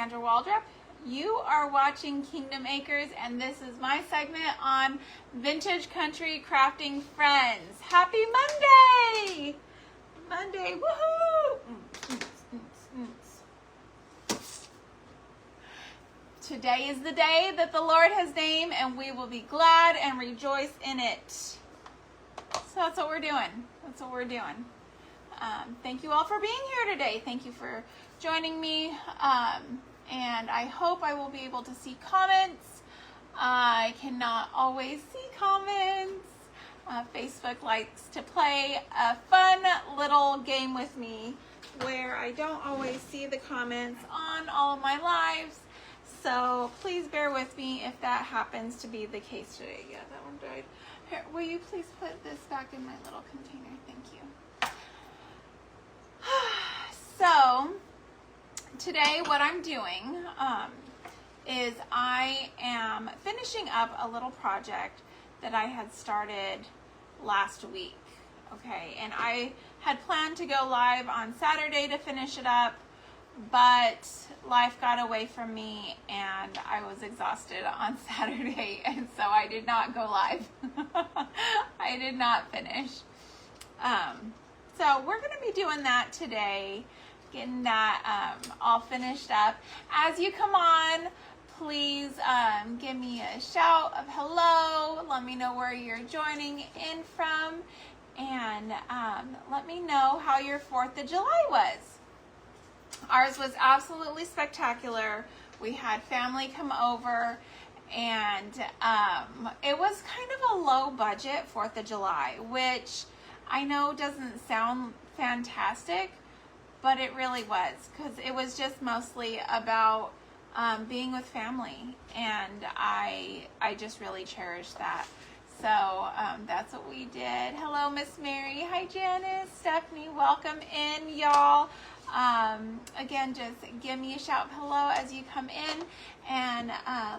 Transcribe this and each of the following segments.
Sandra Waldrop. You are watching Kingdom Acres, and this is my segment on Vintage Country Crafting Friends. Happy Monday! Monday, woohoo! Today is the day that the Lord has named, and we will be glad and rejoice in it. So that's what we're doing. That's what we're doing. Thank you all for being here today. Thank you for joining me. And I hope I will be able to see comments. I cannot always see comments. Facebook likes to play a fun little game with me where I don't always see the comments on all of my lives. So please bear with me if that happens to be the case today. Yeah, that one died. Here, will you please put this back in my little container? Thank you. So today what I'm doing is I am finishing up a little project that I had started last week. Okay, and I had planned to go live on Saturday to finish it up, but life got away from me and I was exhausted on Saturday, and so I did not go live. I did not finish. So we're going to be doing that today, getting that all finished up. As you come on, please give me a shout of hello. Let me know where you're joining in from, and let me know how your 4th of July was. Ours was absolutely spectacular. We had family come over, and it was kind of a low budget 4th of July, which I know doesn't sound fantastic, but it really was, because it was just mostly about being with family, and I just really cherish that. So that's what we did. Hello, Miss Mary. Hi, Janice. Stephanie, welcome in, y'all. Again, just give me a shout of hello as you come in, and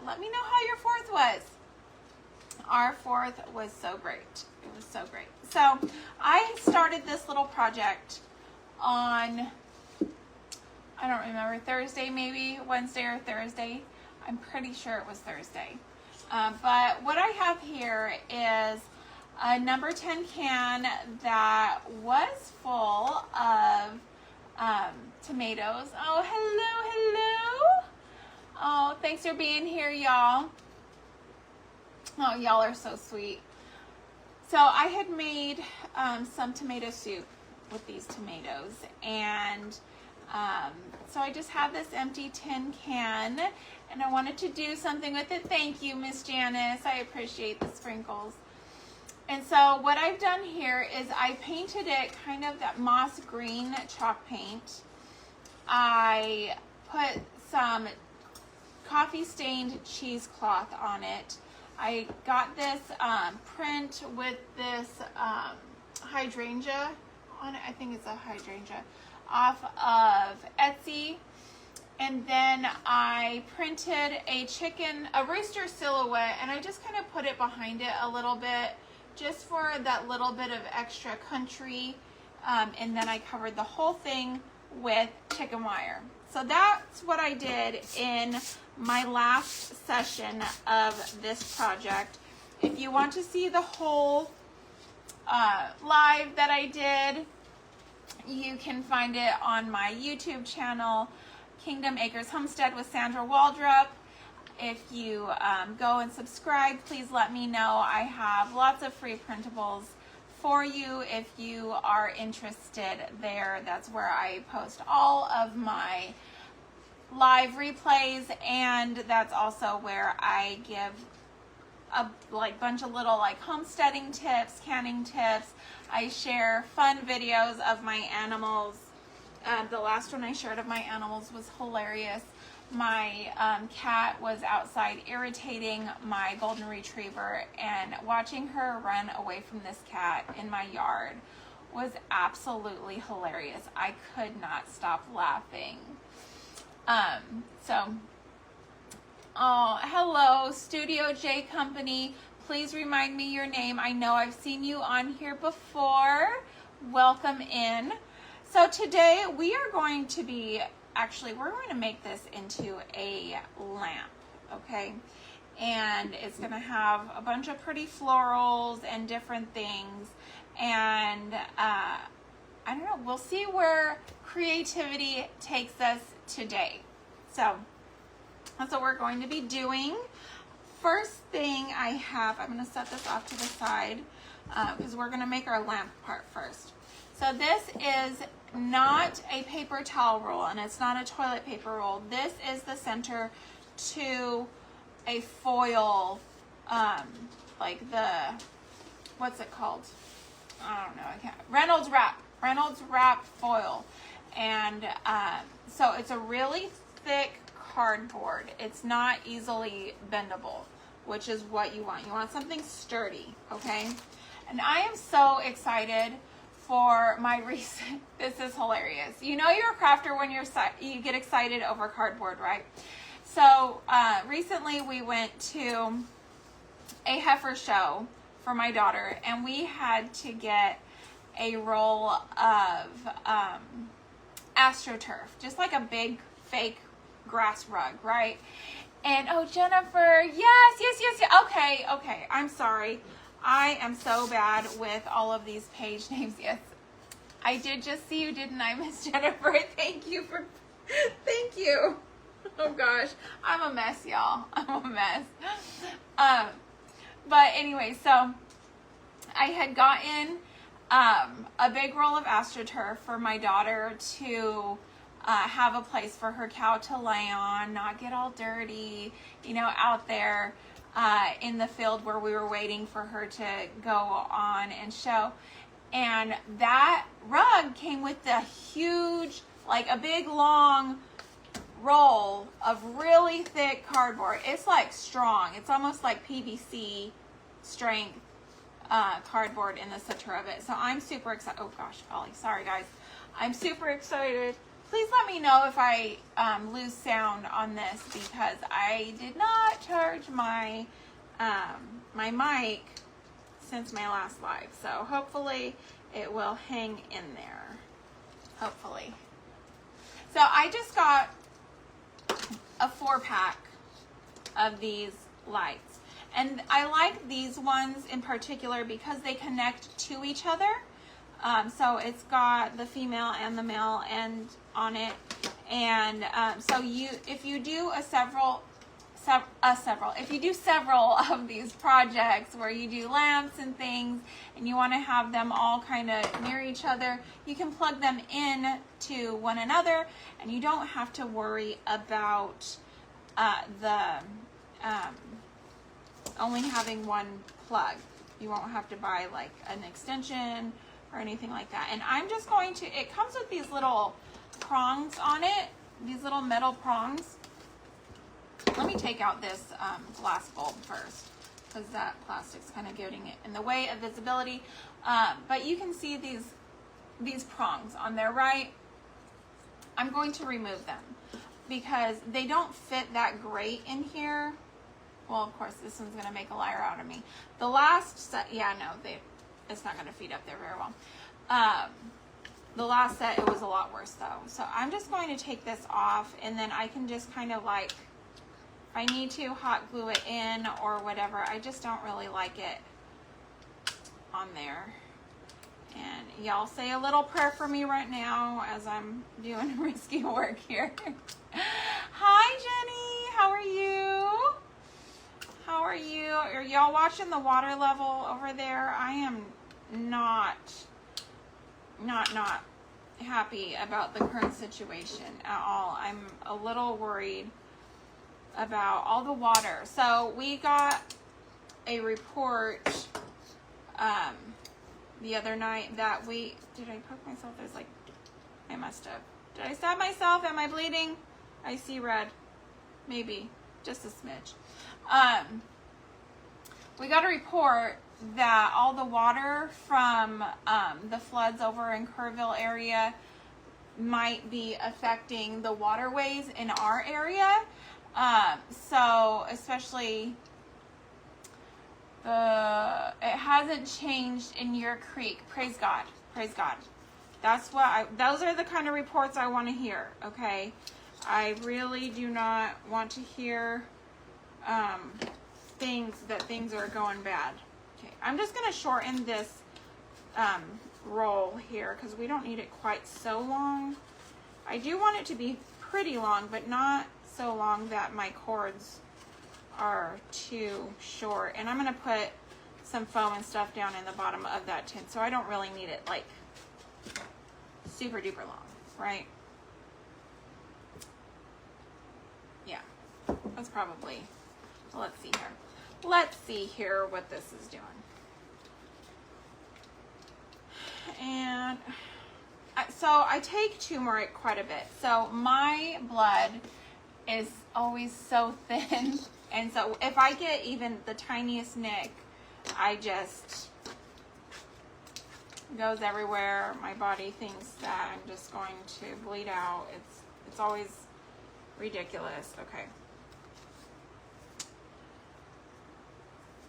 let me know how your 4th was. Our 4th was so great. It was so great. So I started this little project on, I don't remember, Thursday maybe, Wednesday or Thursday. I'm pretty sure it was Thursday. But what I have here is a number 10 can that was full of tomatoes. Oh, hello, hello. Oh, thanks for being here, y'all. Oh, y'all are so sweet. So I had made some tomato soup with these tomatoes, and so I just have this empty tin can, and I wanted to do something with it. Thank you, Miss Janice. I appreciate the sprinkles. And so what I've done here is I painted it kind of that moss green chalk paint. I put some coffee stained cheesecloth on it. I got this print with this hydrangea on it. I think it's a hydrangea off of Etsy. And then I printed a rooster silhouette, and I just kind of put it behind it a little bit, just for that little bit of extra country. And then I covered the whole thing with chicken wire. So that's what I did in my last session of this project. If you want to see the whole live that I did, you can find it on my YouTube channel, Kingdom Acres Homestead with Sandra Waldrop. If you go and subscribe, please let me know. I have lots of free printables for you if you are interested there. That's where I post all of my live replays, and that's also where I give a bunch of little homesteading tips, canning tips. I share fun videos of my animals. The last one I shared of my animals was hilarious. My cat was outside irritating my golden retriever, and watching her run away from this cat in my yard was absolutely hilarious. I could not stop laughing. Oh, hello, Studio J Company. Please remind me your name. I know I've seen you on here before. Welcome in. So today we are going to be actually, we're going to make this into a lamp, okay? And it's going to have a bunch of pretty florals and different things. And I don't know, we'll see where creativity takes us today. So that's what we're going to be doing. First thing I have, I'm going to set this off to the side because we're going to make our lamp part first. So this is not a paper towel roll, and it's not a toilet paper roll. This is the center to a foil, like the, what's it called? I don't know, I can't, Reynolds wrap foil. And so it's a really thick cardboard. It's not easily bendable, which is what you want. You want something sturdy, okay? And I am so excited for my recent, this is hilarious. You know you're a crafter when you get excited over cardboard, right? So recently we went to a heifer show for my daughter, and we had to get a roll of AstroTurf, just like a big fake grass rug, right? And oh, Jennifer, yes. Okay, I'm sorry. I am so bad with all of these page names. Yes, I did just see you, didn't I, Miss Jennifer? Thank you. Oh gosh, I'm a mess, y'all. I'm a mess. But anyway, so I had gotten a big roll of AstroTurf for my daughter to have a place for her cow to lay on, not get all dirty, you know, out there in the field where we were waiting for her to go on and show. And that rug came with a huge, like a big long roll of really thick cardboard. It's like strong. It's almost like PVC strength cardboard in the center of it. So I'm super excited. Oh gosh, Ollie, sorry guys. I'm super excited. Please let me know if I lose sound on this, because I did not charge my my mic since my last live. So hopefully it will hang in there. Hopefully. So I just got a 4-pack of these lights. And I like these ones in particular because they connect to each other. So it's got the female and the male end on it. And so if you do several of these projects where you do lamps and things and you want to have them all kind of near each other, you can plug them in to one another, and you don't have to worry about only having one plug. You won't have to buy like an extension or anything like that. And I'm just going to, it comes with these little prongs on it, these little metal prongs. Let me take out this glass bulb first, because that plastic's kind of getting it in the way of visibility. But you can see these prongs on there, right? I'm going to remove them because they don't fit that great in here. Well, of course, this one's going to make a liar out of me. The last set, yeah, no, it's not going to feed up there very well. The last set, it was a lot worse though. So I'm just going to take this off, and then I can just kind of like, if I need to hot glue it in or whatever. I just don't really like it on there. And y'all say a little prayer for me right now as I'm doing risky work here. Hi, Jenny. How are you? How are you? Are y'all watching the water level over there? I am not happy about the current situation at all. I'm a little worried about all the water. So we got a report the other night that did I poke myself? There's like, I must have. Did I stab myself? Am I bleeding? I see red. Maybe. Just a smidge. We got a report that all the water from the floods over in Kerrville area might be affecting the waterways in our area. So especially it hasn't changed in your creek. Praise God. Praise God. those are the kind of reports I want to hear, okay? I really do not want to hear things are going bad. Okay, I'm just going to shorten this roll here because we don't need it quite so long. I do want it to be pretty long, but not so long that my cords are too short. And I'm going to put some foam and stuff down in the bottom of that tin, so I don't really need it like super duper long, right? Yeah, that's probably, let's see here. Let's see here what this is doing. And so I take turmeric quite a bit. So my blood is always so thin. And so if I get even the tiniest nick, I just goes everywhere. My body thinks that I'm just going to bleed out. It's always ridiculous. Okay.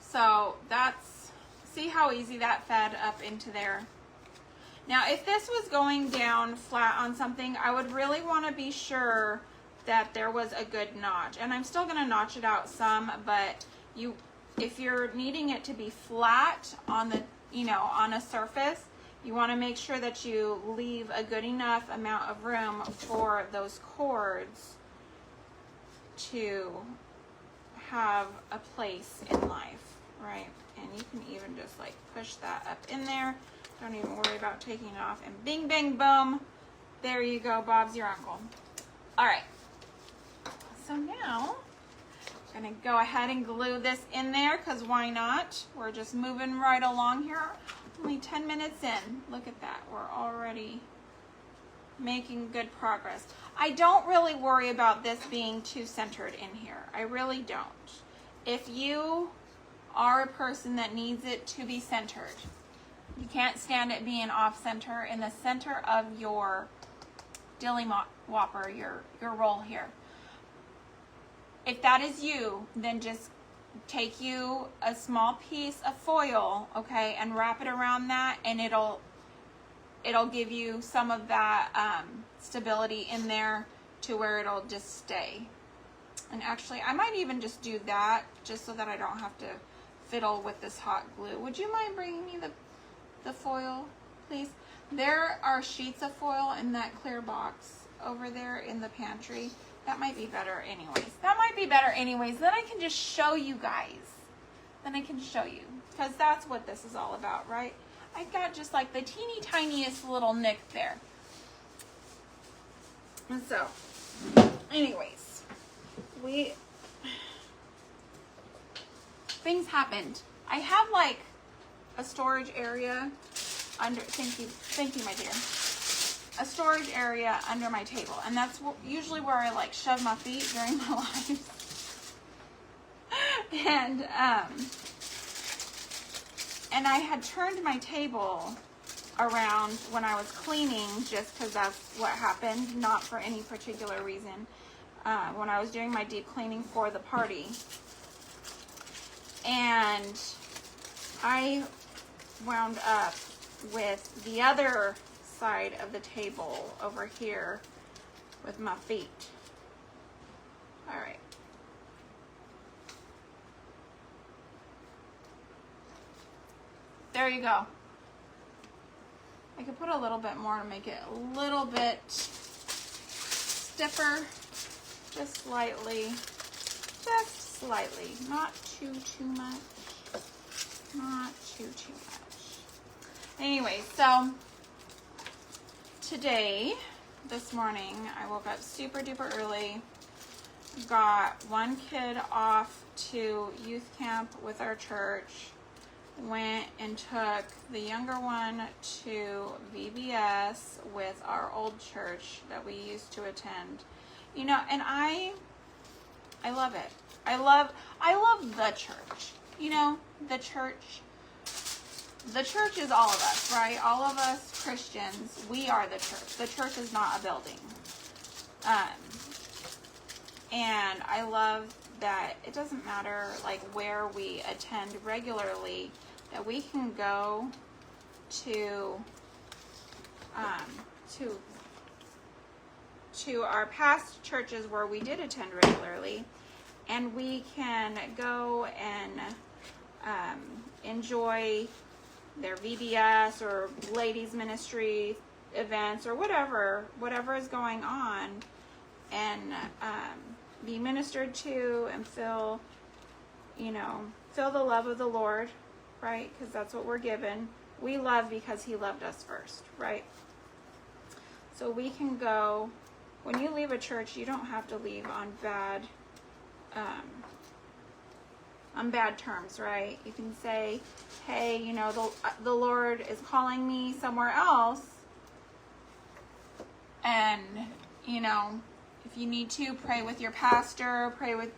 So that's, see how easy that fed up into there? Now, if this was going down flat on something, I would really want to be sure that there was a good notch. And I'm still going to notch it out some, but if you're needing it to be flat on the, on a surface, you want to make sure that you leave a good enough amount of room for those cords to have a place in life, right? And you can even just like push that up in there. Don't even worry about taking it off. And bing, bang, boom. There you go. Bob's your uncle. All right. So now I'm going to go ahead and glue this in there because why not? We're just moving right along here. Only 10 minutes in. Look at that. We're already making good progress. I don't really worry about this being too centered in here. I really don't. If you are a person that needs it to be centered, you can't stand it being off center in the center of your dilly whopper, your roll here. If that is you, then just take you a small piece of foil, okay, and wrap it around that, and it'll give you some of that stability in there to where it'll just stay. And actually, I might even just do that just so that I don't have to fiddle with this hot glue. Would you mind bringing me the foil, please? There are sheets of foil in that clear box over there in the pantry. That might be better anyways. Then I can just show you guys. Because that's what this is all about, right? I got just like the teeny tiniest little nick there. And so, anyways, things happened. I have like a storage area under, thank you, my dear. A storage area under my table, and that's usually where I like shove my feet during my life. And I had turned my table around when I was cleaning, just because that's what happened, not for any particular reason. When I was doing my deep cleaning for the party, and I wound up with the other side of the table over here with my feet. All right. There you go. I could put a little bit more to make it a little bit stiffer, just slightly, not too much, not too much. Anyway, so this morning, I woke up super duper early, got one kid off to youth camp with our church, went and took the younger one to VBS with our old church that we used to attend. And I love it. I love the church. The church is all of us, right? All of us Christians, we are the church. The church is not a building. And I love that it doesn't matter like where we attend regularly, that we can go to to our past churches where we did attend regularly, and we can go and enjoy their VBS or ladies ministry events or whatever is going on, and be ministered to and feel the love of the Lord, right? Because that's what we're given. We love because he loved us first, right? So we can go. When you leave a church, you don't have to leave on bad terms, right? You can say, hey, the Lord is calling me somewhere else, and if you need to, pray with your pastor, pray with,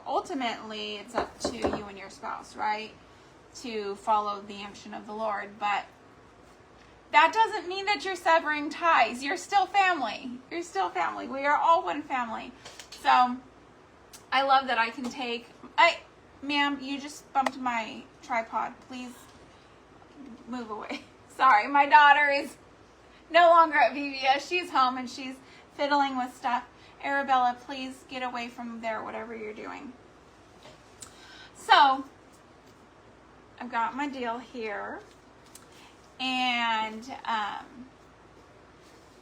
ultimately it's up to you and your spouse, right, to follow the unction of the Lord. But that doesn't mean that you're severing ties. You're still family. You're still family. We are all one family. So I love that I can take, ma'am, you just bumped my tripod. Please move away. Sorry, my daughter is no longer at VBS. She's home and she's fiddling with stuff. Arabella, please get away from there, whatever you're doing. So I've got my deal here, and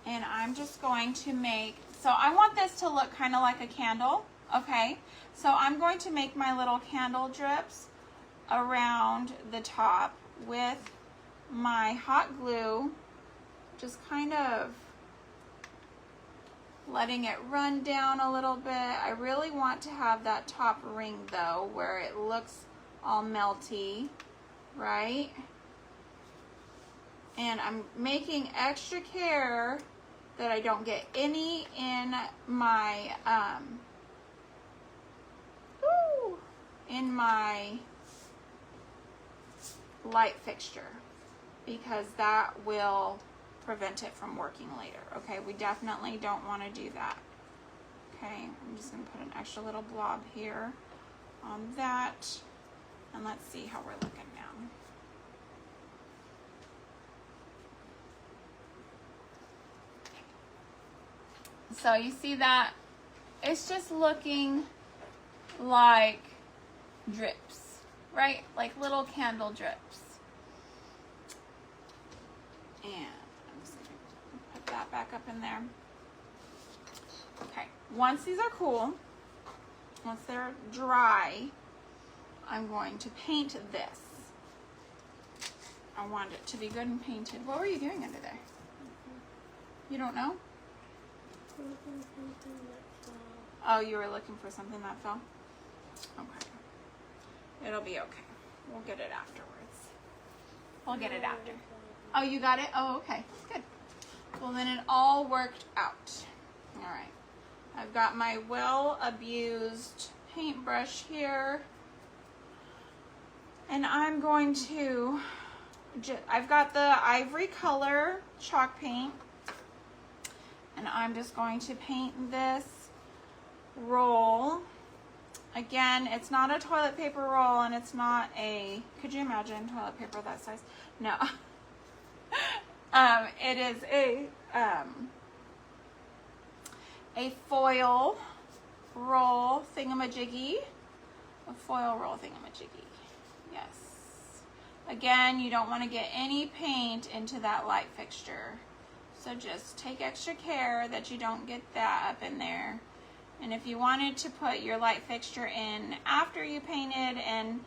I'm just going to make, so I want this to look kind of like a candle, okay? So I'm going to make my little candle drips around the top with my hot glue, just kind of letting it run down a little bit. I really want to have that top ring though, where it looks all melty, right? And I'm making extra care that I don't get any in my light fixture, because that will prevent it from working later. Okay, we definitely don't want to do that. Okay, I'm just going to put an extra little blob here on that, and let's see how we're looking now. So you see that it's just looking like drips, right? Like little candle drips. And I'm just going to put that back up in there. Okay, once these are cool, once they're dry, I'm going to paint this. I want it to be good and painted. What were you doing under there? You don't know? Oh, you were looking for something that fell? Okay. It'll be okay. We'll get it afterwards. We'll get it after. Oh, you got it? Oh, okay. Good. Well, then it all worked out. All right. I've got my well-abused paintbrush here. And I'm going to, I've got the ivory color chalk paint. And I'm just going to paint this roll. Again, it's not a toilet paper roll, and it's not a, could you imagine toilet paper that size? No. It is a foil roll thingamajiggy. A foil roll thingamajiggy. Yes. Again, you don't want to get any paint into that light fixture. So just take extra care that you don't get that up in there. And if you wanted to put your light fixture in after you painted and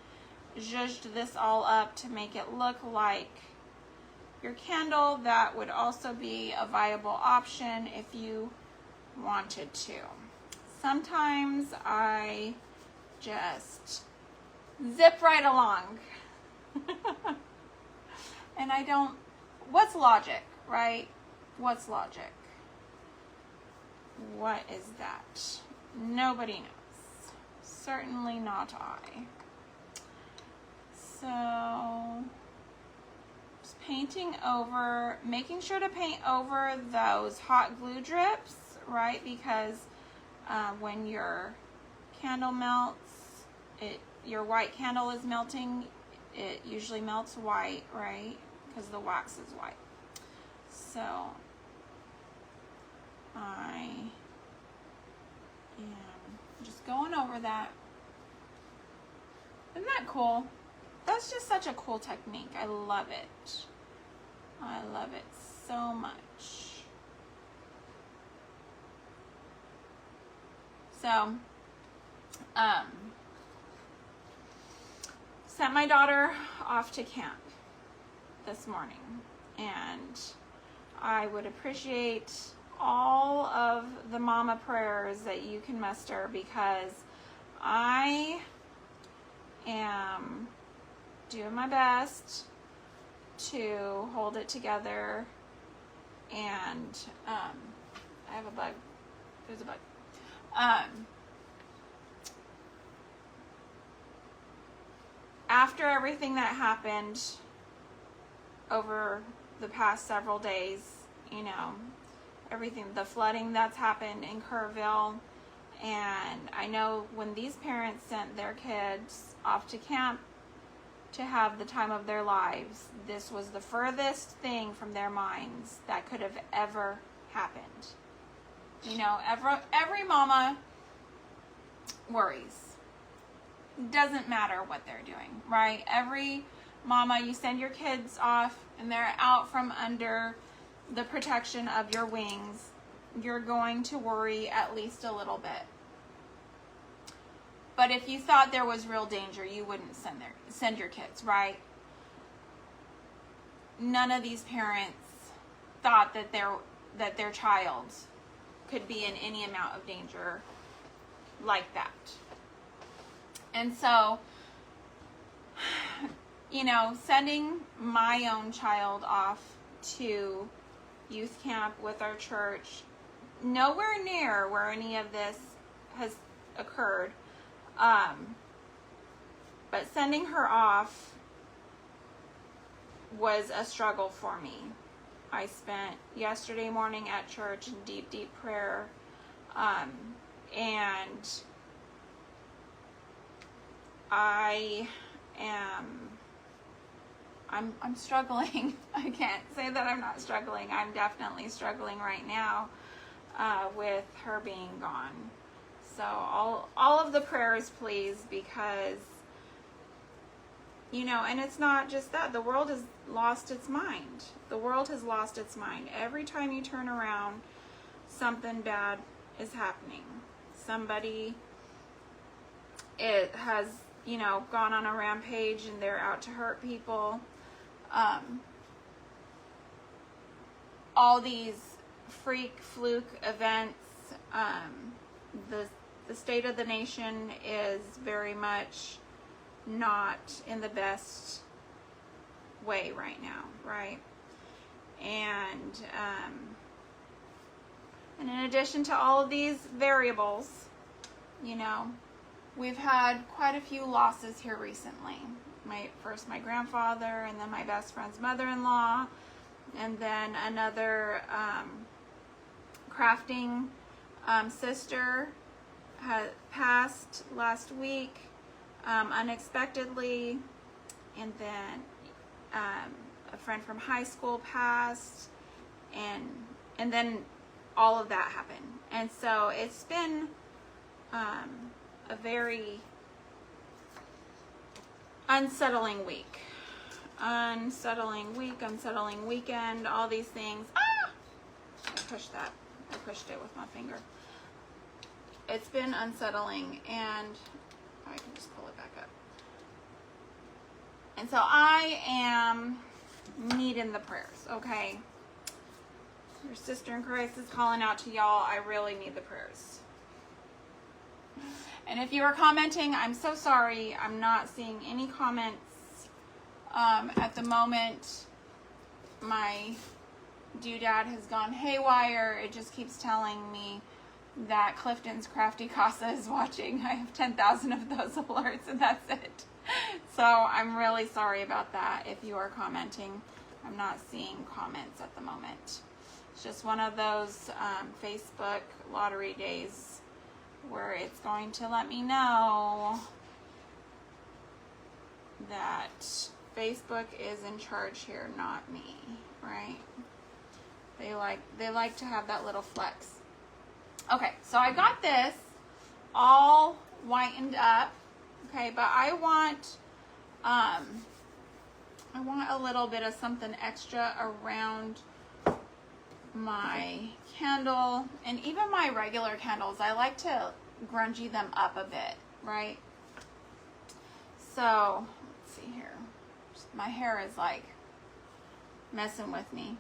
zhuzhed this all up to make it look like your candle, that would also be a viable option if you wanted to. Sometimes I just zip right along. And I don't, what's logic, right? What's logic? What is that? Nobody knows. Certainly not I. So, just painting over, making sure to paint over those hot glue drips, right? Because when your candle melts, your white candle is melting, it usually melts white, right? Because the wax is white. So I am just going over that. Isn't that cool? That's just such a cool technique. I love it. I love it so much. So, sent my daughter off to camp this morning, and I would appreciate all of the mama prayers that you can muster, because I am doing my best to hold it together, and I have a bug. There's a bug. After everything that happened over the past several days, you know, everything, the flooding that's happened in Kerrville, and I know when these parents sent their kids off to camp to have the time of their lives, this was the furthest thing from their minds that could have ever happened. You know, every mama worries. Doesn't matter what they're doing, right? Every mama, you send your kids off and they're out from under the protection of your wings, you're going to worry at least a little bit. But if you thought there was real danger, you wouldn't send your kids, right? None of these parents thought that their child could be in any amount of danger like that. And so, you know, sending my own child off to youth camp with our church, nowhere near where any of this has occurred, but sending her off was a struggle for me. I spent yesterday morning at church in deep, deep prayer, and I'm struggling. I can't say that I'm not struggling. I'm definitely struggling right now with her being gone. So all of the prayers, please, because, you know, and it's not just that. The world has lost its mind. The world has lost its mind. Every time you turn around, something bad is happening. Somebody has, you know, gone on a rampage and they're out to hurt people. All these freak fluke events, the state of the nation is very much not in the best way right now, right? And in addition to all of these variables, you know, we've had quite a few losses here recently. First my grandfather, and then my best friend's mother-in-law, and then another crafting sister had passed last week unexpectedly, and then a friend from high school passed, and then all of that happened. And so it's been a very unsettling week, unsettling weekend, all these things. I pushed it with my finger. It's been unsettling, and I can just pull it back up. And so I am needing the prayers, okay? Your sister in Christ is calling out to y'all. I really need the prayers. And if you are commenting, I'm so sorry. I'm not seeing any comments at the moment. My doodad has gone haywire. It just keeps telling me that Clifton's Crafty Casa is watching. I have 10,000 of those alerts, and that's it. So I'm really sorry about that. If you are commenting, I'm not seeing comments at the moment. It's just one of those Facebook lottery days where it's going to let me know that Facebook is in charge here, not me, right? They like to have that little flex. Okay, so I got this all whitened up. Okay, but I want a little bit of something extra around my candle, and even my regular candles. I like to grungy them up a bit, right? So let's see here. My hair is like messing with me.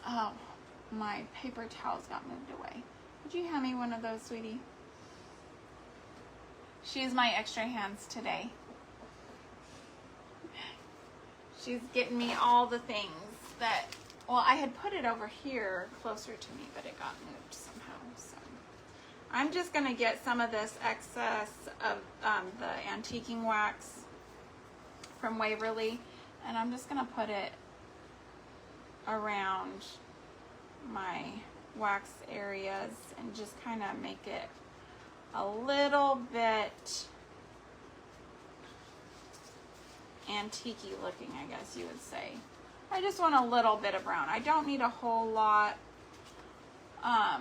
Oh, my paper towels got moved away. Would you hand me one of those, sweetie? She's my extra hands today. She's getting me all the things that, well, I had put it over here closer to me, but it got moved somehow. So I'm just going to get some of this excess of the antiquing wax from Waverly, and I'm just going to put it around my wax areas and just kind of make it a little bit antique-y looking, I guess you would say. I just want a little bit of brown. I don't need a whole lot. I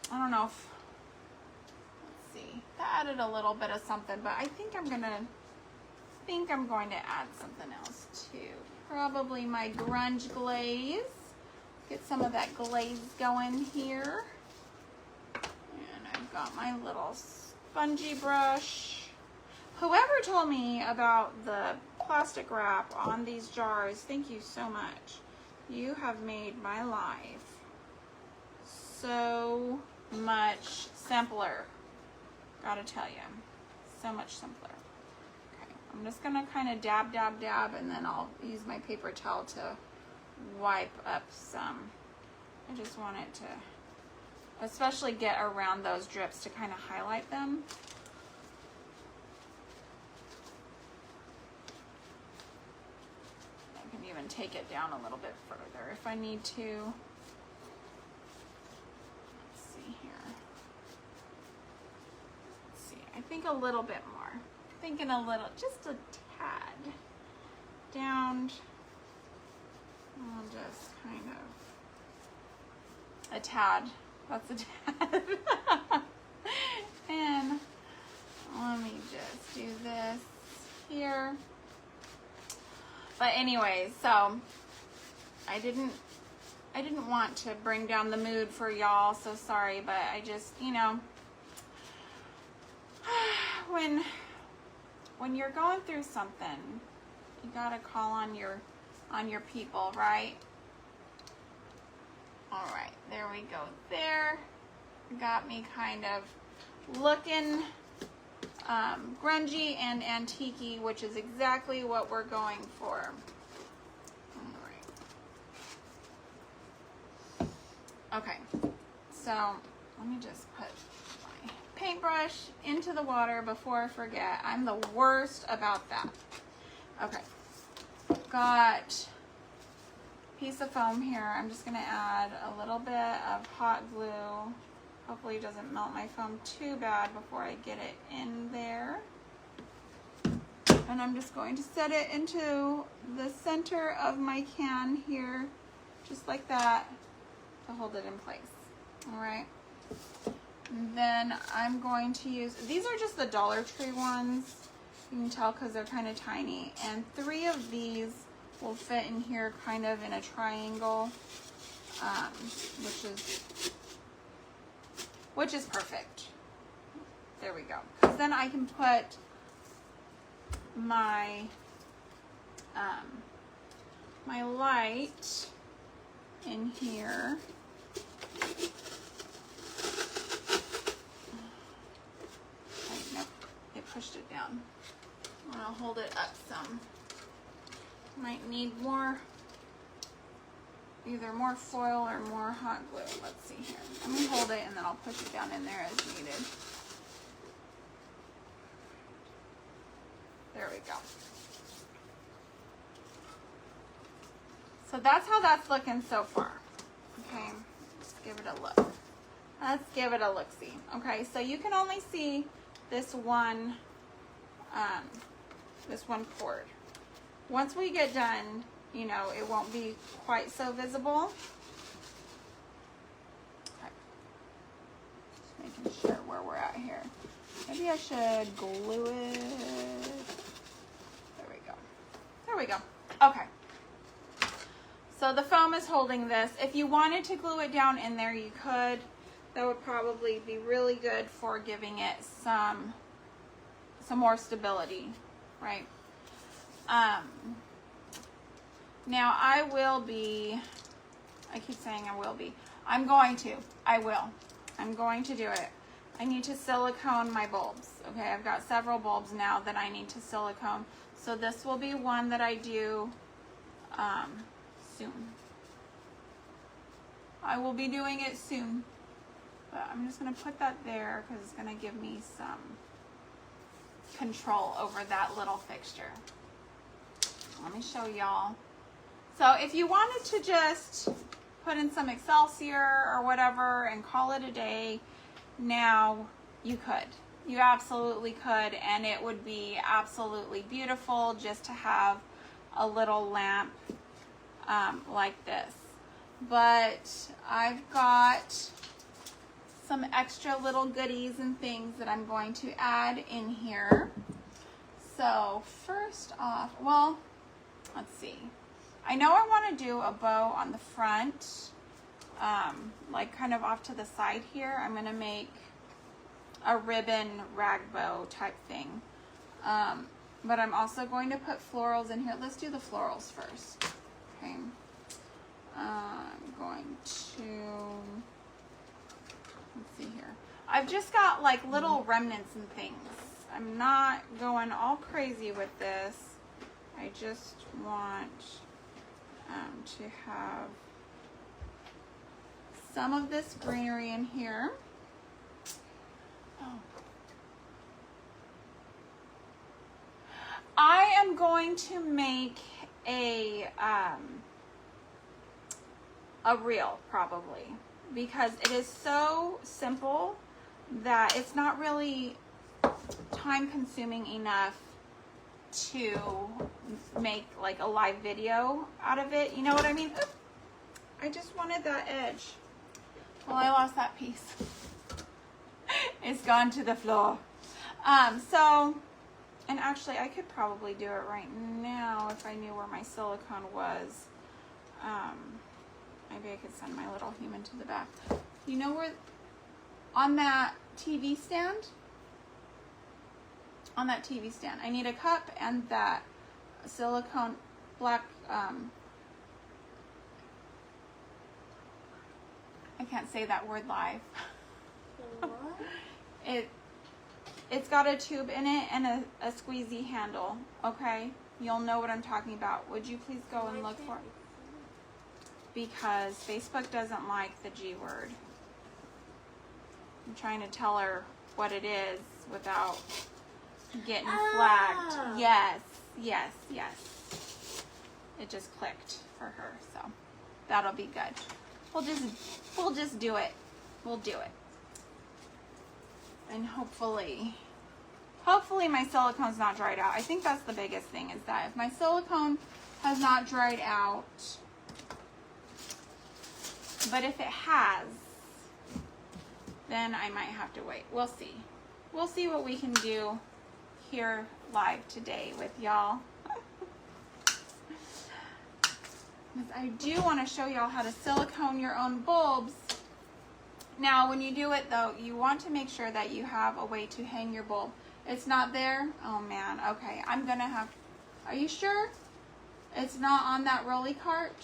don't know if, let's see, that added a little bit of something, but I think I'm going to add something else too. Probably my grunge glaze. Get some of that glaze going here. And I've got my little spongy brush. Whoever told me about the plastic wrap on these jars, thank you so much. You have made my life so much simpler. Gotta tell you, so much simpler. Okay, I'm just gonna kind of dab, dab, dab, and then I'll use my paper towel to wipe up some. I just want it to especially get around those drips to kind of highlight them. I can even take it down a little bit further if I need to. Let's see here. Let's see, I think a little bit more. Thinking a little, just a tad down. I'll just kind of, a tad, that's a tad. And let me just do this here. But anyway, so I didn't want to bring down the mood for y'all, so sorry, but I just, you know, when you're going through something, you gotta call on your people, right? All right, there we go. There, got me kind of looking grungy and antique-y, which is exactly what we're going for. All right. Okay, so let me just put my paintbrush into the water before I forget. I'm the worst about that. Okay. Got a piece of foam here. I'm just going to add a little bit of hot glue. Hopefully it doesn't melt my foam too bad before I get it in there. And I'm just going to set it into the center of my can here, just like that, to hold it in place. All right. And then I'm going to use, these are just the Dollar Tree ones. You can tell because they're kind of tiny. And 3 of these will fit in here kind of in a triangle, which is perfect. There we go. Because then I can put my my light in here. Nope, it pushed it down. I'm gonna hold it up some. Might need more, either more foil or more hot glue. Let's see here. Let me hold it and then I'll push it down in there as needed. There we go. So that's how that's looking so far. Okay, let's give it a look. Let's give it a look-see. Okay, so you can only see this one cord. once we get done, you know, it won't be quite so visible. Okay. Just making sure where we're at here. Maybe I should glue it. There we go. There we go. Okay. So the foam is holding this. If you wanted to glue it down in there, you could. That would probably be really good for giving it some more stability, right? Now I will be, I keep saying I will be. I'm going to do it. I need to silicone my bulbs. Okay, I've got several bulbs now that I need to silicone. So this will be one that I do soon. I will be doing it soon. But I'm just going to put that there because it's going to give me some control over that little fixture. Let me show y'all. So if you wanted to just put in some Excelsior or whatever and call it a day, now you could. You absolutely could, and it would be absolutely beautiful just to have a little lamp like this. But I've got some extra little goodies and things that I'm going to add in here. So first off, well, let's see. I know I want to do a bow on the front, like kind of off to the side here. I'm going to make a ribbon rag bow type thing. But I'm also going to put florals in here. Let's do the florals first. Okay. I'm going to, let's see here. I've just got like little remnants and things. I'm not going all crazy with this. I just want to have some of this greenery in here. Oh. I am going to make a reel probably, because it is so simple that it's not really time consuming enough to make like a live video out of it. You know what I mean? Oop, I just wanted that edge. Well, I lost that piece. It's gone to the floor. So, and actually I could probably do it right now if I knew where my silicone was. Maybe I could send my little human to the back. You know where, on that TV stand? On that TV stand, I need a cup and that silicone black, I can't say that word live. What? It's got a tube in it and a squeezy handle, okay? You'll know what I'm talking about. Would you please go and look for it? Because Facebook doesn't like the G word. I'm trying to tell her what it is without getting flagged. Yes, yes, yes. It just clicked for her, so that'll be good. We'll just do it. We'll do it. And hopefully my silicone's not dried out. I think that's the biggest thing, is that if my silicone has not dried out, but if it has, then I might have to wait. We'll see. We'll see what we can do here live today with y'all. I do want to show y'all how to silicone your own bulbs. Now, when you do it though, you want to make sure that you have a way to hang your bulb. It's not there? Oh man, okay. I'm gonna have, are you sure? It's not on that rolly cart?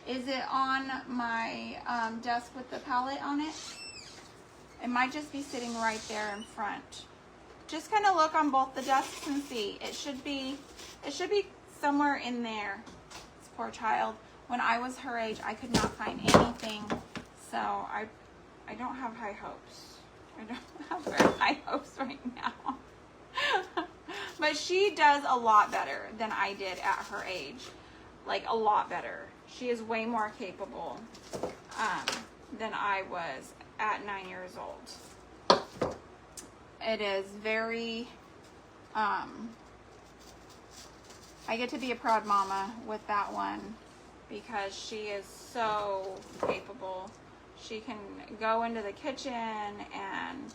Is it on my desk with the palette on it? It might just be sitting right there in front. Just kind of look on both the desks and see. It should be somewhere in there. This poor child. When I was her age, I could not find anything. So I don't have high hopes. I don't have very high hopes right now. But she does a lot better than I did at her age. Like a lot better. She is way more capable than I was at 9 years old. It is very, I I get to be a proud mama with that one because she is so capable. She can go into the kitchen and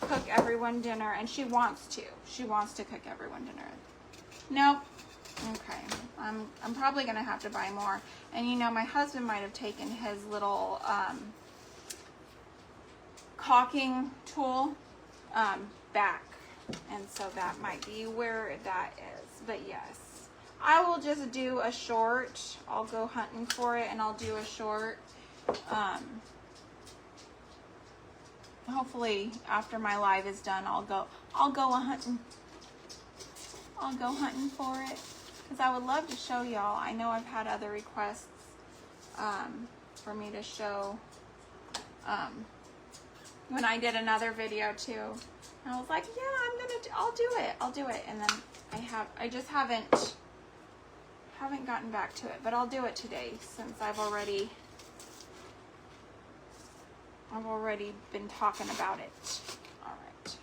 cook everyone dinner, and she wants to. She wants to cook everyone dinner. Nope. Okay. I'm probably gonna have to buy more. And you know, my husband might have taken his little caulking tool back, and so that might be where that is. But yes, I will just do a short. I'll go hunting for it, and I'll do a short. Hopefully after my live is done, I'll go hunting. I'll go hunting for it because I would love to show y'all. I know I've had other requests for me to show when I did another video too. And I was like, yeah, I'll do it. And then I just haven't gotten back to it, but I'll do it today since I've already been talking about it. All right,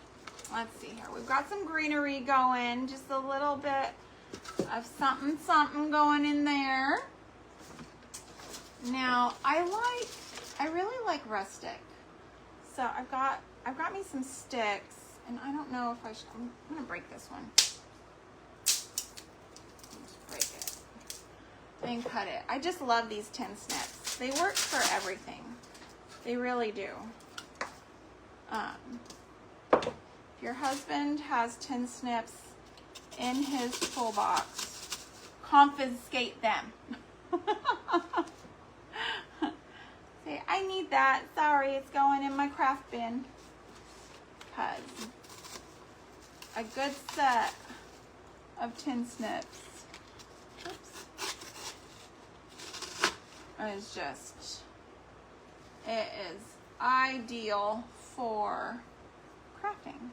let's see here. We've got some greenery going, just a little bit of something going in there. Now, I really like Rustic. So I've got me some sticks, and I don't know if I'm gonna break this one. Just break it and cut it. I just love these tin snips. They work for everything. They really do. If your husband has tin snips in his toolbox, confiscate them. Say, I need that. Sorry, it's going in my craft bin. Because a good set of tin snips is just, it is ideal for crafting.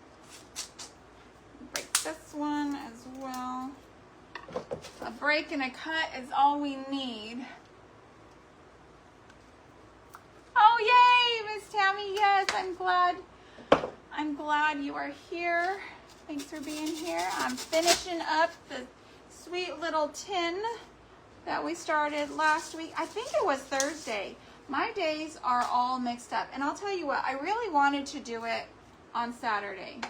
Break this one as well. A break and a cut is all we need. Oh yay, Miss Tammy, yes, I'm glad you are here. Thanks for being here. I'm finishing up the sweet little tin that we started last week. I think it was Thursday. My days are all mixed up. And I'll tell you what, I really wanted to do it on Saturday.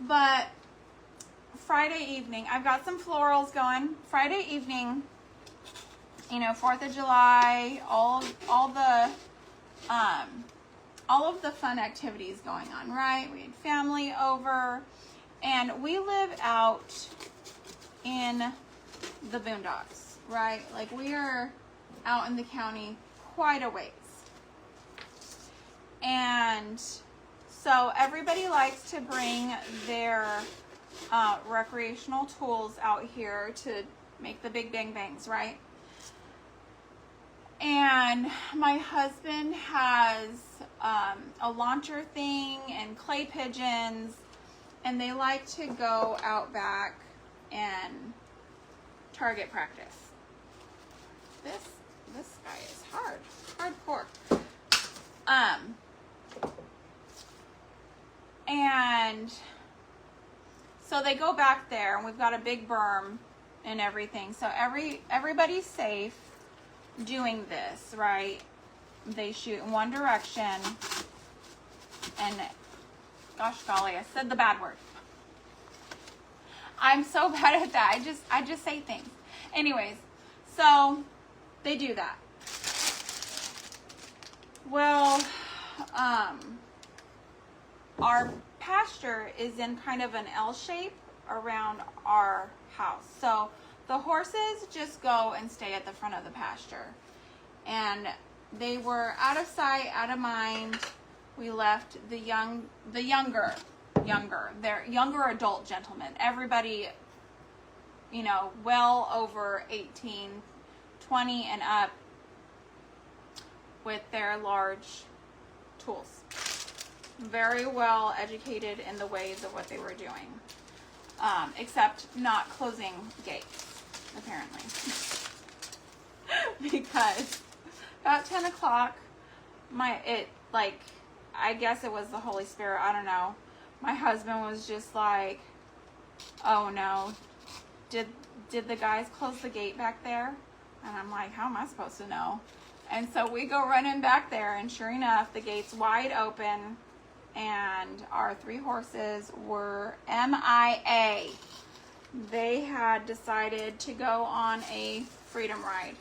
But Friday evening, I've got some florals going. Friday evening, you know, 4th of July, all of the fun activities going on, right? We had family over, and we live out in the boondocks, right? Like, we are out in the county quite a ways. And so everybody likes to bring their recreational tools out here to make the big bang bangs, right? And my husband has a launcher thing and clay pigeons, and they like to go out back and target practice. This guy is hardcore. And so they go back there, and we've got a big berm and everything. So everybody's safe doing this, right? They shoot in one direction, and gosh golly, I said the bad word. I'm so bad at that. I just say things. Anyways, so they do that. Well, our pasture is in kind of an L shape around our house. So the horses just go and stay at the front of the pasture. And they were out of sight, out of mind. We left they're younger adult gentlemen. Everybody, you know, well over 18, 20 and up with their large tools. Very well educated in the ways of what they were doing. Except not closing gates, apparently. Because about 10 o'clock, I guess it was the Holy Spirit, I don't know. My husband was just like, oh no, did the guys close the gate back there? And I'm like, how am I supposed to know? And so we go running back there, and sure enough, the gate's wide open, and our 3 horses were MIA. They had decided to go on a freedom ride.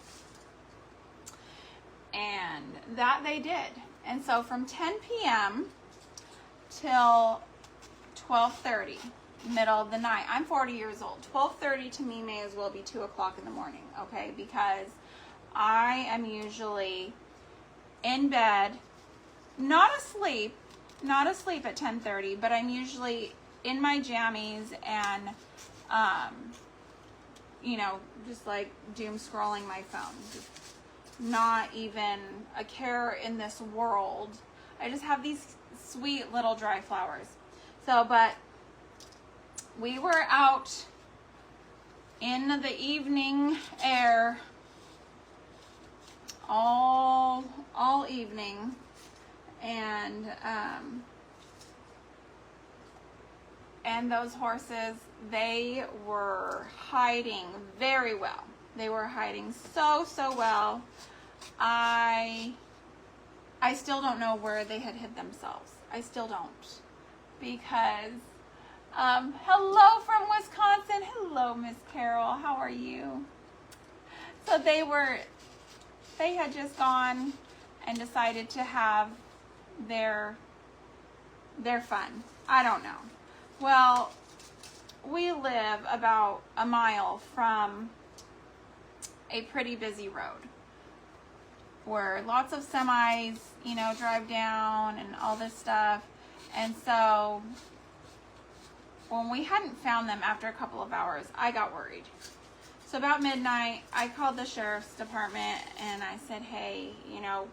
And that they did. And so from 10 p.m. till 12:30, middle of the night. I'm 40 years old. 12:30 to me may as well be 2 o'clock in the morning, okay? Because I am usually in bed, not asleep at 10:30, but I'm usually in my jammies and, you know, just like doom scrolling my phone. Just not even a care in this world. I just have these sweet little dry flowers. So, but we were out in the evening air all evening, and those horses, they were hiding very well. They were hiding so well. I still don't know where they had hid themselves. I still don't. Because, hello from Wisconsin. Hello, Miss Carol. How are you? So they had just gone and decided to have their fun. I don't know. Well, we live about a mile from a pretty busy road where lots of semis, you know, drive down and all this stuff. And so when we hadn't found them after a couple of hours, I got worried. So about midnight, I called the sheriff's department and I said, hey, you know,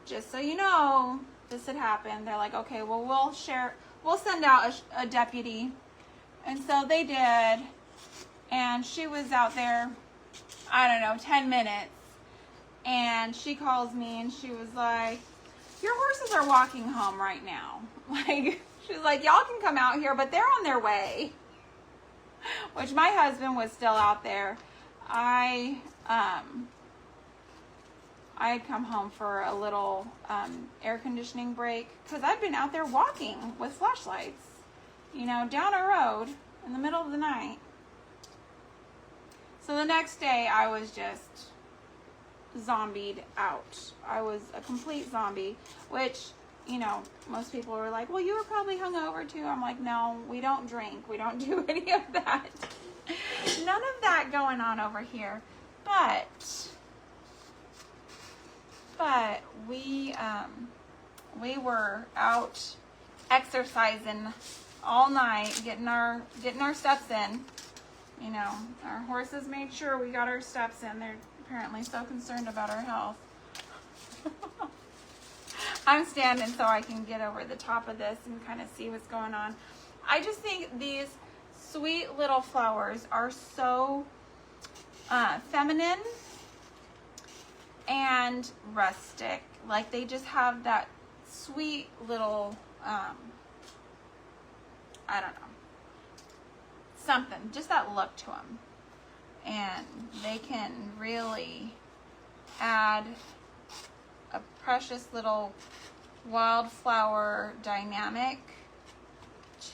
just so you know, this had happened. They're like, okay, well, we'll send out a deputy. And so they did. And she was out there, I don't know, 10 minutes. And she calls me and she was like, your horses are walking home right now. Like, she's like, y'all can come out here, but they're on their way. Which my husband was still out there. I had come home for a little air conditioning break because I'd been out there walking with flashlights, you know, down a road in the middle of the night. So the next day I was just zombied out. I was a complete zombie, which, you know, most people were like, well, you were probably hungover too. I'm like, no, we don't drink. We don't do any of that. None of that going on over here. But we were out exercising all night, getting our steps in. You know, our horses made sure we got our steps in. They're apparently so concerned about our health. I'm standing so I can get over the top of this and kind of see what's going on. I just think these sweet little flowers are so feminine and rustic. Like, they just have that sweet little, I don't know, something, just that look to them. And they can really add a precious little wildflower dynamic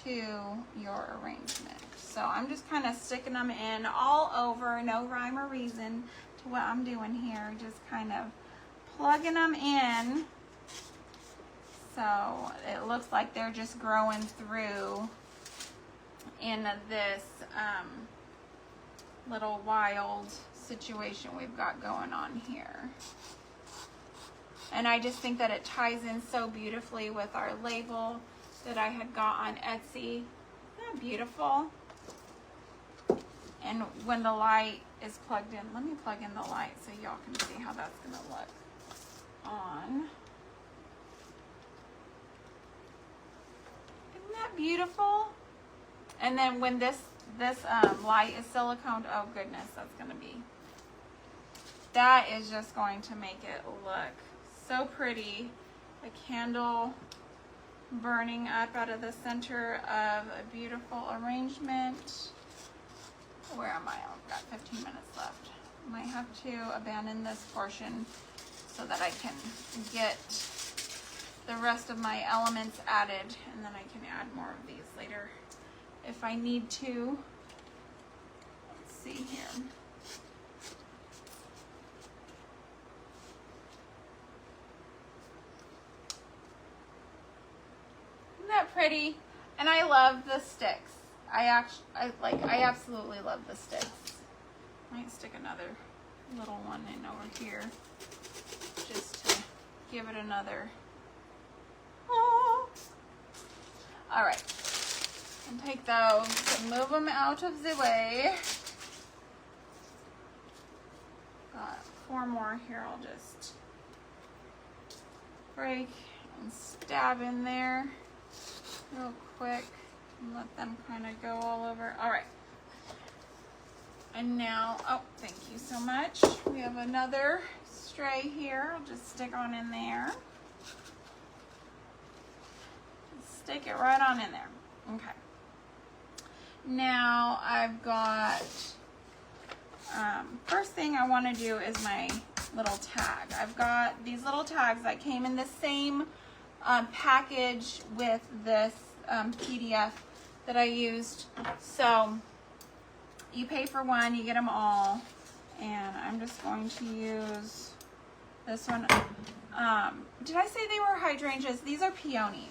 to your arrangement. So I'm just kind of sticking them in all over, no rhyme or reason to what I'm doing here, just kind of plugging them in so it looks like they're just growing through in this little wild situation we've got going on here. And I just think that it ties in so beautifully with our label that I had got on Etsy. Isn't that beautiful? And when the light is plugged in, let me plug in the light so y'all can see how that's gonna look on. Isn't that beautiful? And then when this light is siliconed, oh goodness, that is just going to make it look so pretty. A candle burning up out of the center of a beautiful arrangement. Where am I? I've got 15 minutes left. I might have to abandon this portion so that I can get the rest of my elements added, and then I can add more of these later if I need to. Let's see here. Isn't that pretty? And I love the sticks. I absolutely love the sticks. Might stick another little one in over here just to give it another. Oh. All right, and take those and move them out of the way. Got 4 more here. I'll just break and stab in there real quick and let them kind of go all over. All right. And now, oh, thank you so much. We have another stray here. I'll just stick on in there. Stick it right on in there. Okay. Now I've got, first thing I want to do is my little tag. I've got these little tags that came in the same package with this PDF that I used. So you pay for one, you get them all, and I'm just going to use this one. Did I say they were hydrangeas? These are peonies.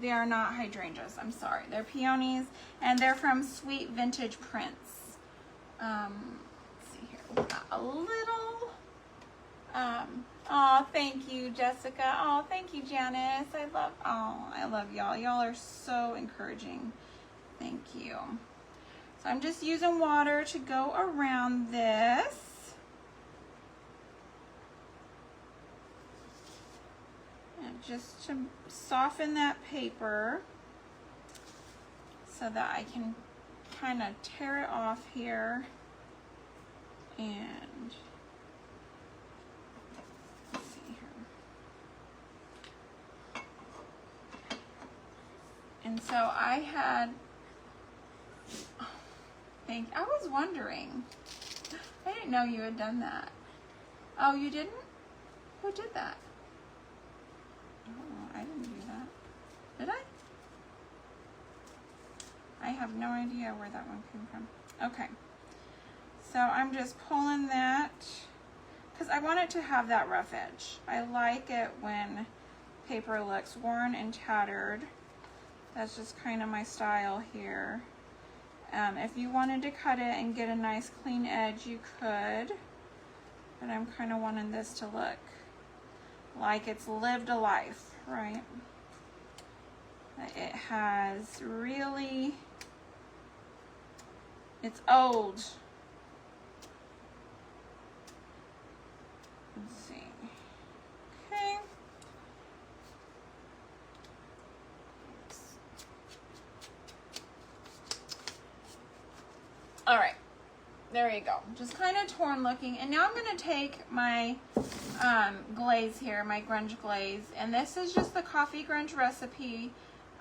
They are not hydrangeas. I'm sorry. They're peonies, and they're from Sweet Vintage Prints. Let's see here. We've got a little. Oh, thank you, Jessica. Oh, thank you, Janice. I love y'all. Y'all are so encouraging. Thank you. So I'm just using water to go around this. And just to soften that paper so that I can kind of tear it off here. And let's see here. And so I had, I was wondering. I didn't know you had done that. Oh, you didn't? Who did that? Oh, I didn't do that. Did I? I have no idea where that one came from. Okay. So I'm just pulling that because I want it to have that rough edge. I like it when paper looks worn and tattered. That's just kind of my style here. If you wanted to cut it and get a nice clean edge, you could. But I'm kind of wanting this to look like it's lived a life, right? It has really, it's old. Let's see. Okay. All right, there you go. Just kind of torn looking. And now I'm going to take my glaze here, my grunge glaze. And this is just the coffee grunge recipe.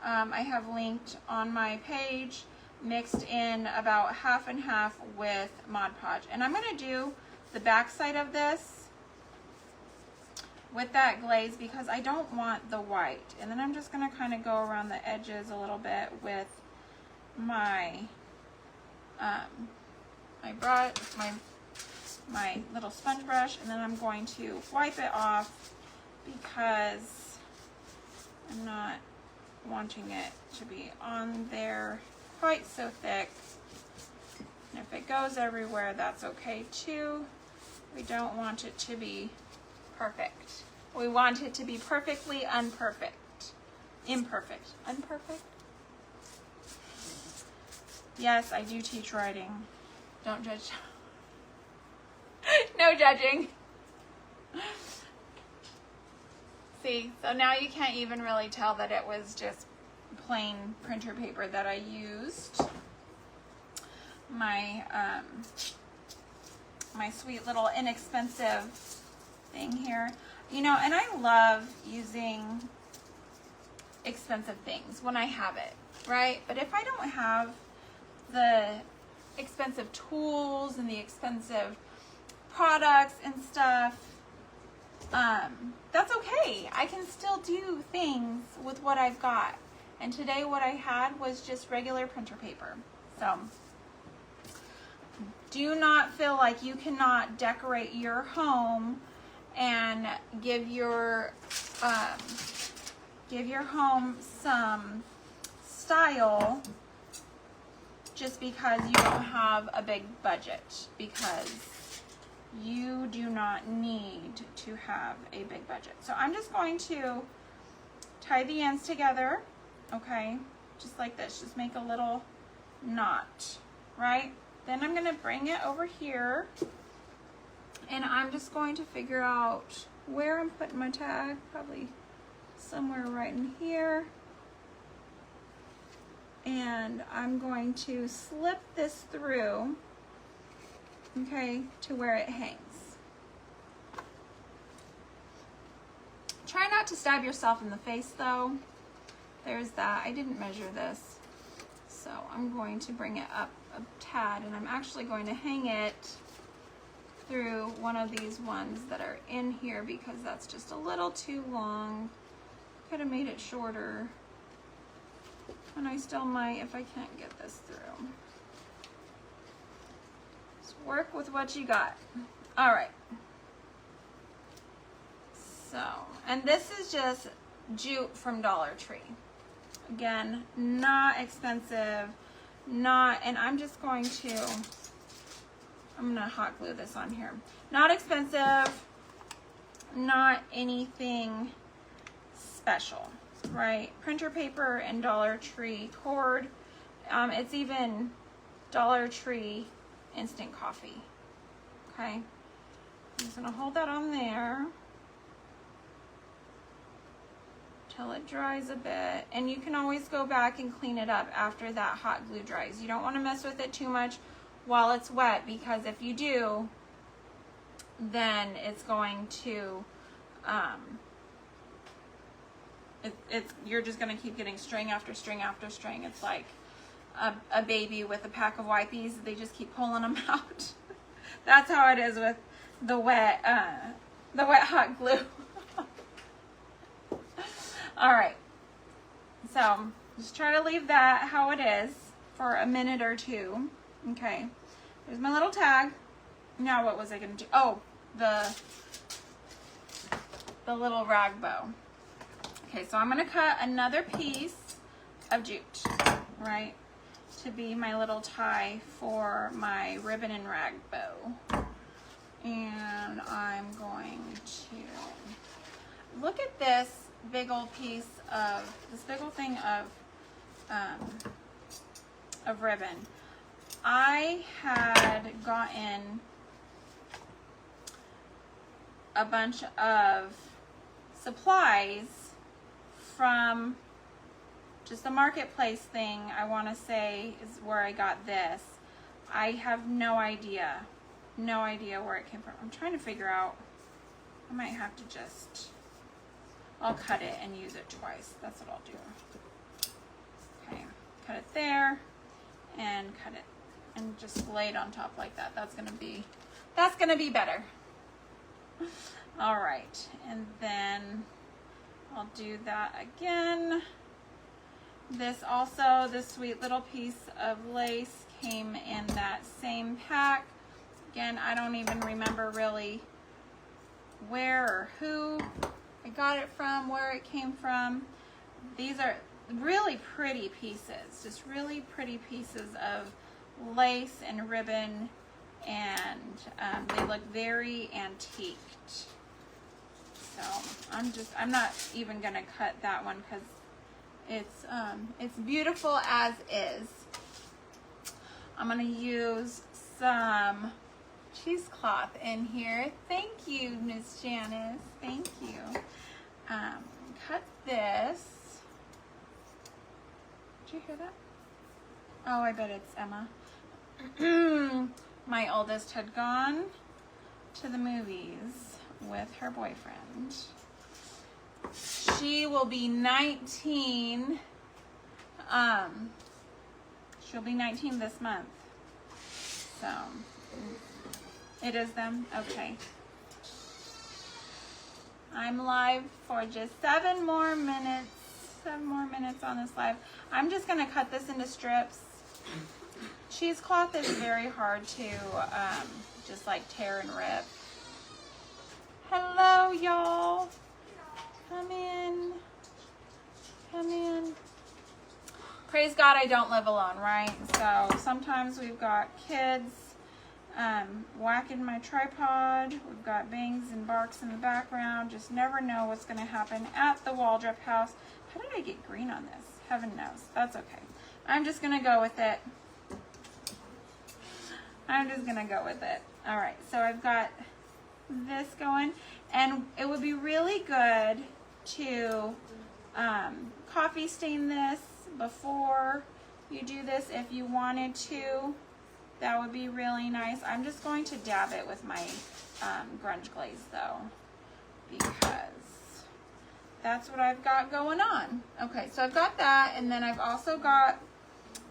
I have linked on my page, mixed in about half and half with Mod Podge. And I'm going to do the back side of this with that glaze because I don't want the white. And then I'm just going to kind of go around the edges a little bit with my my little sponge brush, and then I'm going to wipe it off because I'm not wanting it to be on there quite so thick. And if it goes everywhere, that's okay too. We don't want it to be perfect. We want it to be perfectly imperfect. Unperfect? Yes, I do teach writing. Don't judge. No judging. See, so now you can't even really tell that it was just plain printer paper that I used. My my sweet little inexpensive thing here. You know, and I love using expensive things when I have it, right? But if I don't have the expensive tools and the expensive products and stuff, that's okay. I can still do things with what I've got. And today what I had was just regular printer paper. So do not feel like you cannot decorate your home and give your home some style just because you don't have a big budget, because you do not need to have a big budget. So I'm just going to tie the ends together, okay? Just like this, just make a little knot, right? Then I'm gonna bring it over here and I'm just going to figure out where I'm putting my tag, probably somewhere right in here. And I'm going to slip this through, okay, to where it hangs. Try not to stab yourself in the face though. There's that. I didn't measure this. So I'm going to bring it up a tad, and I'm actually going to hang it through one of these ones that are in here because that's just a little too long. Could have made it shorter. And I still might if I can't get this through. Just work with what you got. All right. So, and this is just jute from Dollar Tree. Again, not expensive, and I'm just going to, I'm gonna hot glue this on here. Not expensive, not anything special. Right, printer paper and Dollar Tree cord. It's even Dollar Tree instant coffee. Okay, I'm just gonna hold that on there till it dries a bit, and you can always go back and clean it up after that hot glue dries. You don't want to mess with it too much while it's wet, because if you do, then it's going to you're just going to keep getting string after string after string. It's like a baby with a pack of wipes. They just keep pulling them out. That's how it is with the wet hot glue. All right. So just try to leave that how it is for a minute or two. Okay. There's my little tag. Now what was I going to do? Oh, the little rag bow. Okay, so I'm going to cut another piece of jute, right, to be my little tie for my ribbon and rag bow. And I'm going to look at this big old piece of, this big old thing of ribbon. I had gotten a bunch of supplies from just a marketplace thing. I want to say is where I got this. I have no idea where it came from. I'm trying to figure out. I might have to just, I'll cut it and use it twice. That's what I'll do. Okay, cut it there and cut it and just lay it on top like that. That's gonna be better. All right, and then I'll do that again. This sweet little piece of lace came in that same pack. Again, I don't even remember really where or who I got it from, where it came from. These are really pretty pieces, just really pretty pieces of lace and ribbon, and they look very antiqued. So I'm not even gonna cut that one because it's beautiful as is. I'm gonna use some cheesecloth in here. Thank you, Miss Janice. Thank you. Cut this. Did you hear that? Oh, I bet it's Emma. My oldest had gone to the movies with her boyfriend. She will be 19. She'll be 19 this month. So, it is them? Okay. I'm live for just 7 more minutes. 7 more minutes on this live. I'm just going to cut this into strips. Cheesecloth is very hard to just like tear and rip. Hello, y'all. Come in. Come in. Praise God I don't live alone, right? So sometimes we've got kids whacking my tripod. We've got bangs and barks in the background. Just never know what's going to happen at the Waldrop house. How did I get green on this? Heaven knows. That's okay. I'm just going to go with it. I'm just going to go with it. All right. So I've got this going. And it would be really good to coffee stain this before you do this if you wanted to. That would be really nice. I'm just going to dab it with my grunge glaze though, because that's what I've got going on. Okay, so I've got that, and then I've also got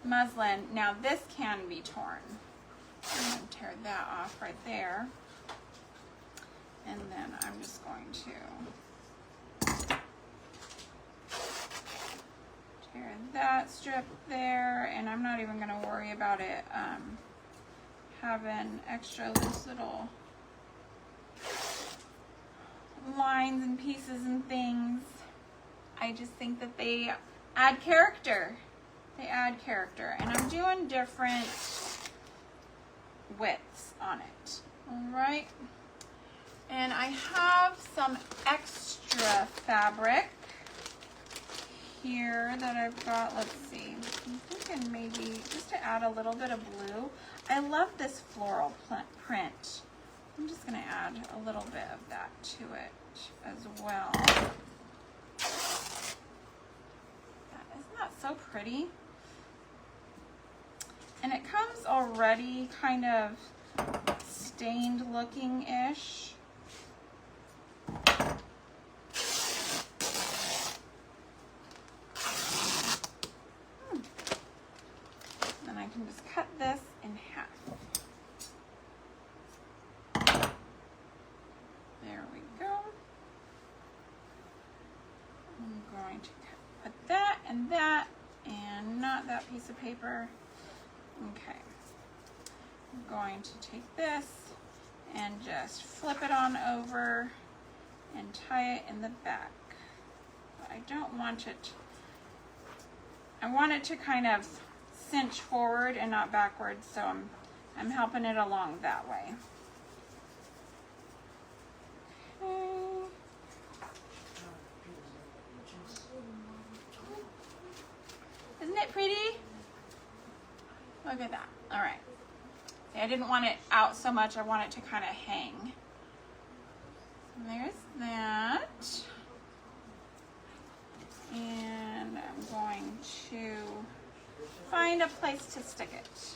muslin. Now this can be torn. I'm going to tear that off right there. And then I'm just going to tear that strip there, and I'm not even going to worry about it having extra loose little lines and pieces and things. I just think that they add character. They add character, and I'm doing different widths on it. All right. And I have some extra fabric here that I've got. Let's see. I'm thinking maybe just to add a little bit of blue. I love this floral print. I'm just going to add a little bit of that to it as well. Isn't that so pretty? And it comes already kind of stained looking-ish. Then I can just cut this in half. There we go. I'm going to put that and not that piece of paper. Okay. I'm going to take this and just flip it on over and tie it in the back. But I don't want it, I want it to kind of cinch forward and not backwards, so I'm helping it along that way. Okay. Isn't it pretty? Look at that. All right. See, I didn't want it out so much. I want it to kind of hang. And there's that. And I'm going to find a place to stick it.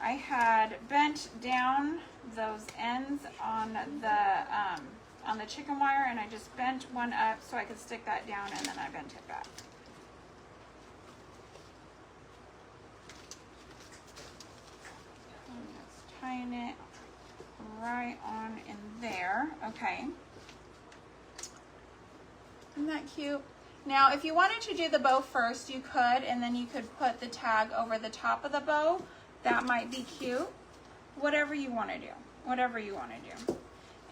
I had bent down those ends on the chicken wire, and I just bent one up so I could stick that down, and then I bent it back. I'm just tying it right on in there. Okay. Isn't that cute? Now, if you wanted to do the bow first, you could, and then you could put the tag over the top of the bow. That might be cute. Whatever you want to do. Whatever you want to do.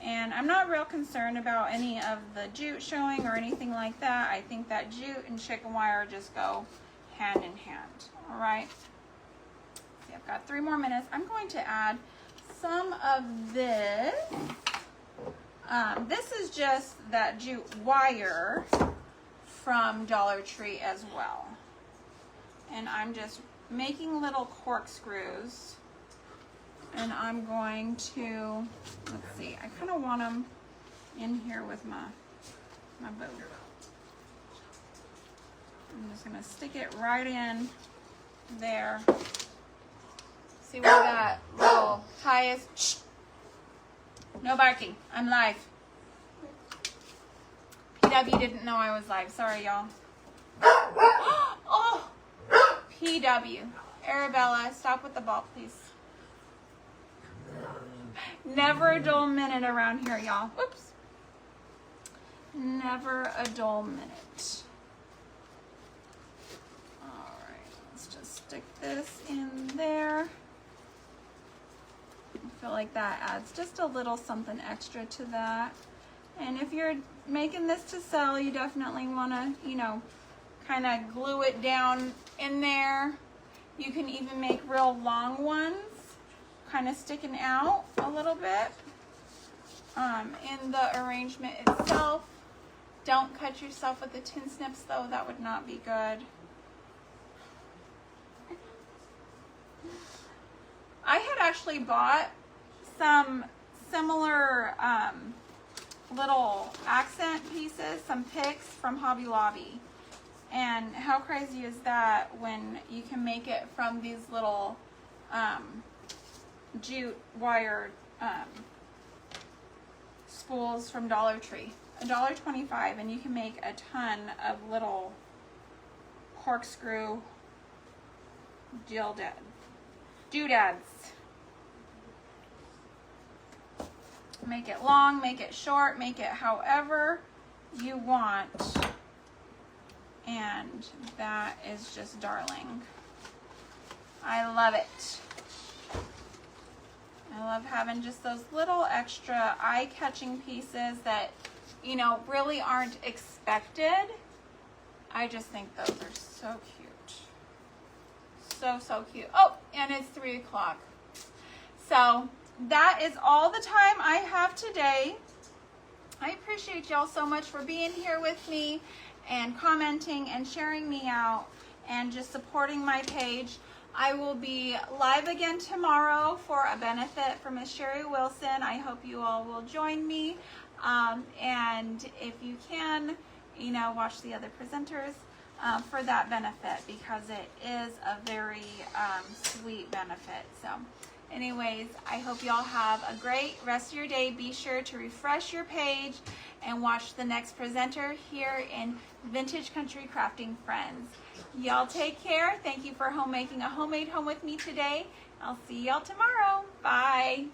And I'm not real concerned about any of the jute showing or anything like that. I think that jute and chicken wire just go hand in hand. All right. See, I've got 3 more minutes. I'm going to add some of this. This is just that jute wire from Dollar Tree as well. And I'm just making little corkscrews. And I'm going to, let's see, I kind of want them in here with my bow. I'm just going to stick it right in there. See where that little tie is? Shh. No barking. I'm live. PW didn't know I was live. Sorry, y'all. Oh! PW. Arabella, stop with the ball, please. Never a dull minute around here, y'all. Whoops. Never a dull minute. All right, let's just stick this in there. I feel like that adds just a little something extra to that. And if you're making this to sell, you definitely want to, you know, kind of glue it down in there. You can even make real long ones, kind of sticking out a little bit in the arrangement itself. Don't cut yourself with the tin snips though, that would not be good. I had actually bought some similar little accent pieces, some picks from Hobby Lobby. And how crazy is that when you can make it from these little jute wire spools from Dollar Tree. $1.25, and you can make a ton of little corkscrew doodads. Make it long, make it short, make it however you want. And that is just darling. I love it. I love having just those little extra eye-catching pieces that, you know, really aren't expected. I just think those are so cute. So cute. Oh, and it's 3 o'clock. So that is all the time I have today. I appreciate y'all so much for being here with me and commenting and sharing me out and just supporting my page. I will be live again tomorrow for a benefit for Miss Sherry Wilson. I hope you all will join me. And if you can, you know, watch the other presenters for that benefit, because it is a very sweet benefit. So anyways, I hope y'all have a great rest of your day. Be sure to refresh your page and watch the next presenter here in Vintage Country Crafting Friends. Y'all take care. Thank you for making a homemade home with me today. I'll see y'all tomorrow. Bye.